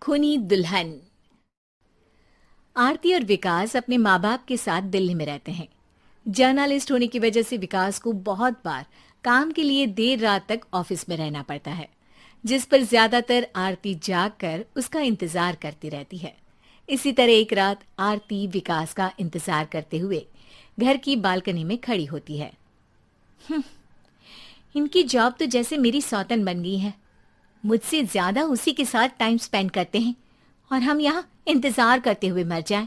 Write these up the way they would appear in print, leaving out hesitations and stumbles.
खूनी दुल्हन। आरती और विकास अपने माँ बाप के साथ दिल्ली में रहते हैं। जर्नलिस्ट होने की वजह से विकास को बहुत बार काम के लिए देर रात तक ऑफिस में रहना पड़ता है, जिस पर ज्यादातर आरती जाग कर उसका इंतजार करती रहती है। इसी तरह एक रात आरती विकास का इंतजार करते हुए घर की बालकनी में खड़ी होती है। इनकी जॉब तो जैसे मेरी सौतन बन गई है। मुझसे ज्यादा उसी के साथ टाइम स्पेंड करते हैं और हम यहाँ इंतजार करते हुए मर जाएं।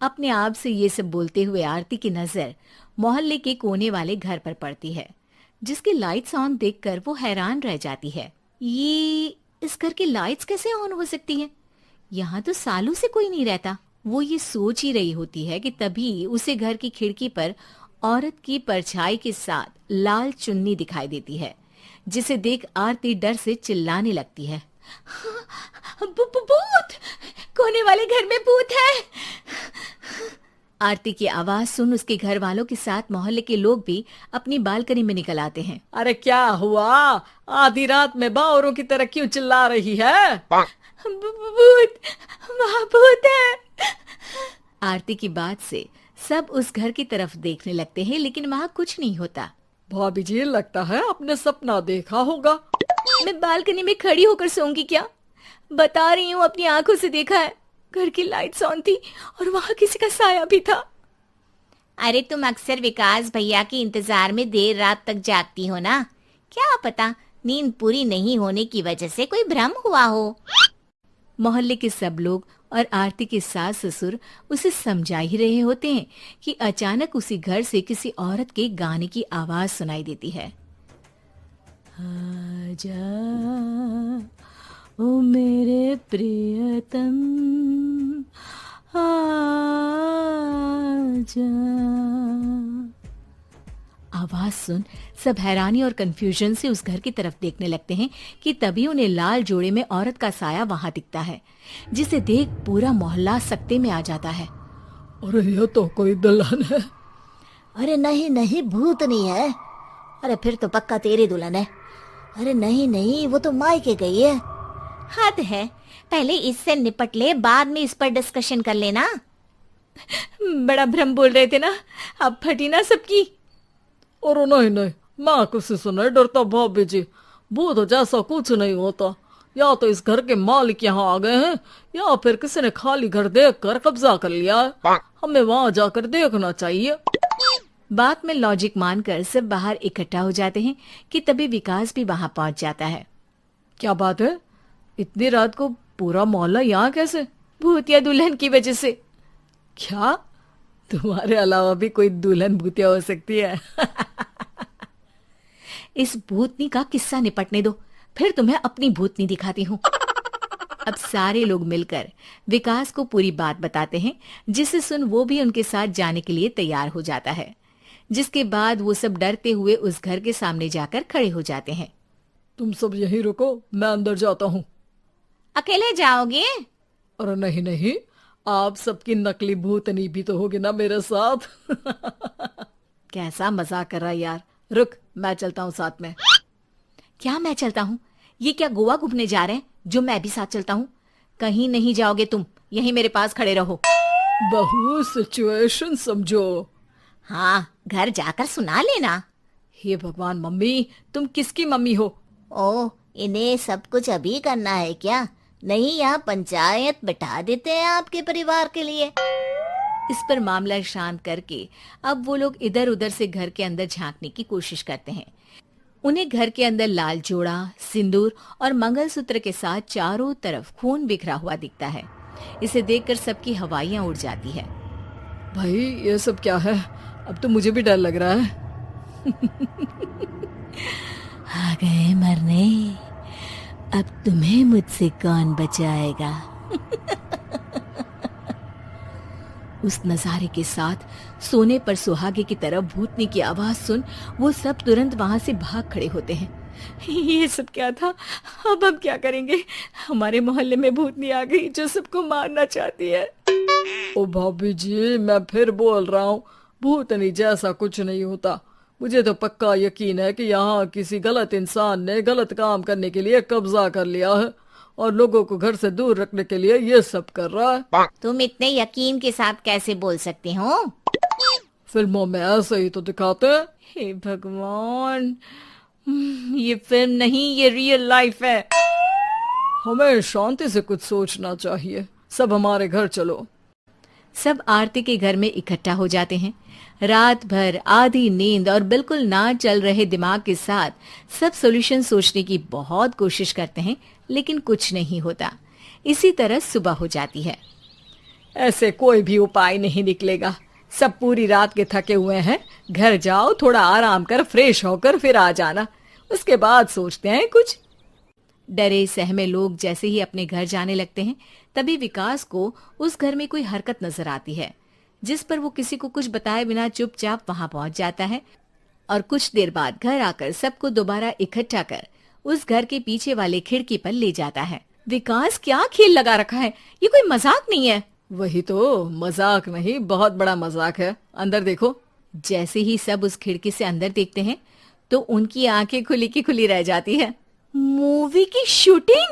अपने आप से ये सब बोलते हुए आरती की नजर मोहल्ले के कोने वाले घर पर पड़ती है, जिसकी लाइट्स ऑन देखकर वो हैरान रह जाती है। ये इस घर की लाइट्स कैसे ऑन हो सकती हैं? यहाँ तो सालों से कोई नहीं रहता। वो ये सोच ही रही होती है कि तभी उसे घर की खिड़की पर औरत की परछाई के साथ लाल चुन्नी दिखाई देती है, जिसे देख आरती डर से चिल्लाने लगती है। भूत! कोने वाले घर में भूत है! आरती की आवाज सुन उसके घर वालों के साथ मोहल्ले के लोग भी अपनी बालकनी में निकल आते हैं। अरे क्या हुआ? आधी रात में बावरों की तरह क्यों चिल्ला रही है? भूत! वहाँ भूत है! आरती की बात से सब उस घर की तरफ देखने लगते हैं, लेकिन वहाँ कुछ नहीं होता। भाभी जी, लगता है आपने सपना देखा होगा। मैं बालकनी में खड़ी होकर सोऊंगी क्या? बता रही हूँ, अपनी आंखों से देखा है। घर की लाइट्स ऑन थी और वहाँ किसी का साया भी था। अरे तुम अक्सर विकास भैया के इंतजार में देर रात तक जागती हो ना, क्या पता नींद पूरी नहीं होने की वजह से कोई भ्रम हुआ हो। मोहल्ले के सब लोग और आरती के सास ससुर उसे समझा ही रहे होते हैं कि अचानक उसी घर से किसी औरत के गाने की आवाज सुनाई देती है। आजा ओ मेरे प्रियतम, आजा। आवाज सुन सब हैरानी और कंफ्यूजन से उस घर की तरफ देखने लगते हैं कि तभी उन्हें लाल जोड़े में औरत का साया वहां दिखता है, जिसे देख पूरा मोहल्ला सकते में आ जाता है। अरे ये तो कोई दुल्हन है। अरे नहीं नहीं, भूत नहीं है। अरे फिर तो पक्का तेरी दुल्हन है। अरे नहीं नहीं, वो तो मायके गई है। हद है, पहले इससे निपट ले, बाद में इस पर डिस्कशन कर लेना। बड़ा भ्रम बोल रहे थे ना, अब फटी ना सबकी। और नहीं नहीं, मैं किसी से नहीं डरता भाभी जी। भूत जैसा कुछ नहीं होता। या तो इस घर के मालिक यहाँ आ गए हैं, या फिर किसी ने खाली घर देख कर कब्जा कर लिया है। हमें वहाँ जाकर देखना चाहिए। बात में लॉजिक मानकर सब बाहर इकट्ठा हो जाते हैं कि तभी विकास भी वहां पहुंच जाता है। क्या बात है? इतनी रात को पूरा मोहल्ला यहाँ कैसे? भूतिया दुल्हन की वजह से। क्या तुम्हारे अलावा भी कोई दुल्हन भूतिया हो सकती है? इस भूतनी का किस्सा निपटने दो, फिर तुम्हें अपनी भूतनी दिखाती हूँ। अब सारे लोग मिलकर विकास को पूरी बात बताते हैं, जिसे सुन वो भी उनके साथ जाने के लिए तैयार हो जाता है। जिसके बाद वो सब डरते हुए उस घर के सामने जाकर खड़े हो जाते हैं। तुम सब यहीं रुको, मैं अंदर जाता हूँ। अकेले जाओगे? अरे नहीं नहीं, आप सबकी नकली भूतनी भी तो होगी ना मेरे साथ। कैसा मजाक कर रहा है यार। रुक, मैं चलता हूँ साथ में। क्या मैं चलता हूँ? ये क्या गोवा घूमने जा रहे हैं जो मैं भी साथ चलता हूँ? कहीं नहीं जाओगे तुम, यहीं मेरे पास खड़े रहो। बहू, सिचुएशन समझो। हाँ, घर जाकर सुना लेना। हे भगवान, मम्मी तुम किसकी मम्मी हो? ओ, इन्हें सब कुछ अभी करना है क्या? नहीं, यहाँ पंचायत बिठा देते हैं आपके परिवार के लिए। इस पर मामला शांत करके अब वो लोग इधर उधर से घर के अंदर झांकने की कोशिश करते हैं। उन्हें घर के अंदर लाल जोड़ा, सिंदूर और मंगलसूत्र के साथ चारों तरफ खून बिखरा हुआ दिखता है। इसे देखकर सबकी हवाइयां उड़ जाती है। भाई ये सब क्या है? अब तो मुझे भी डर लग रहा है। आ गए मरने, अब तुम्हें मुझसे कौन बचाएगा? उस नजारे के साथ सोने पर सुहागे की तरफ भूतनी की आवाज सुन वो सब तुरंत वहां से भाग खड़े होते हैं। ये सब क्या था? अब हम क्या करेंगे? हमारे मोहल्ले में भूतनी आ गई जो सबको मारना चाहती है। ओ भाभी जी, मैं फिर बोल रहा हूँ, भूतनी जैसा कुछ नहीं होता। मुझे तो पक्का यकीन है कि यहाँ किसी गलत इंसान ने गलत काम करने के लिए कब्जा कर लिया है और लोगों को घर से दूर रखने के लिए ये सब कर रहा है। तुम इतने यकीन के साथ कैसे बोल सकते हो? फिल्मों में ऐसे ही तो दिखाते हैं। हे भगवान, ये फिल्म नहीं, ये रियल लाइफ है। हमें शांति से कुछ सोचना चाहिए। सब हमारे घर चलो। सब आरती के घर में इकट्ठा हो जाते हैं। रात भर आधी नींद और बिल्कुल ना चल रहे दिमाग के साथ सब सॉल्यूशन सोचने की बहुत कोशिश करते हैं, लेकिन कुछ नहीं होता। इसी तरह सुबह हो जाती है। ऐसे कोई भी उपाय नहीं निकलेगा। सब पूरी रात के थके हुए हैं। घर जाओ, थोड़ा आराम कर, फ्रेश होकर फिर आ जाना, उसके बाद सोचते हैं कुछ। डरे सहमे लोग जैसे ही अपने घर जाने लगते हैं, तभी विकास को उस घर में कोई हरकत नजर आती है, जिस पर वो किसी को कुछ बताए बिना चुपचाप वहां पहुंच जाता है और कुछ देर बाद घर आकर सबको दोबारा इकट्ठा कर उस घर के पीछे वाले खिड़की पर ले जाता है। विकास, क्या खेल लगा रखा है? ये कोई मजाक नहीं है। वही तो, मजाक नहीं, बहुत बड़ा मजाक है। अंदर देखो। जैसे ही सब उस खिड़की से अंदर देखते हैं तो उनकी आंखें खुली की खुली रह जाती है। मूवी की शूटिंग!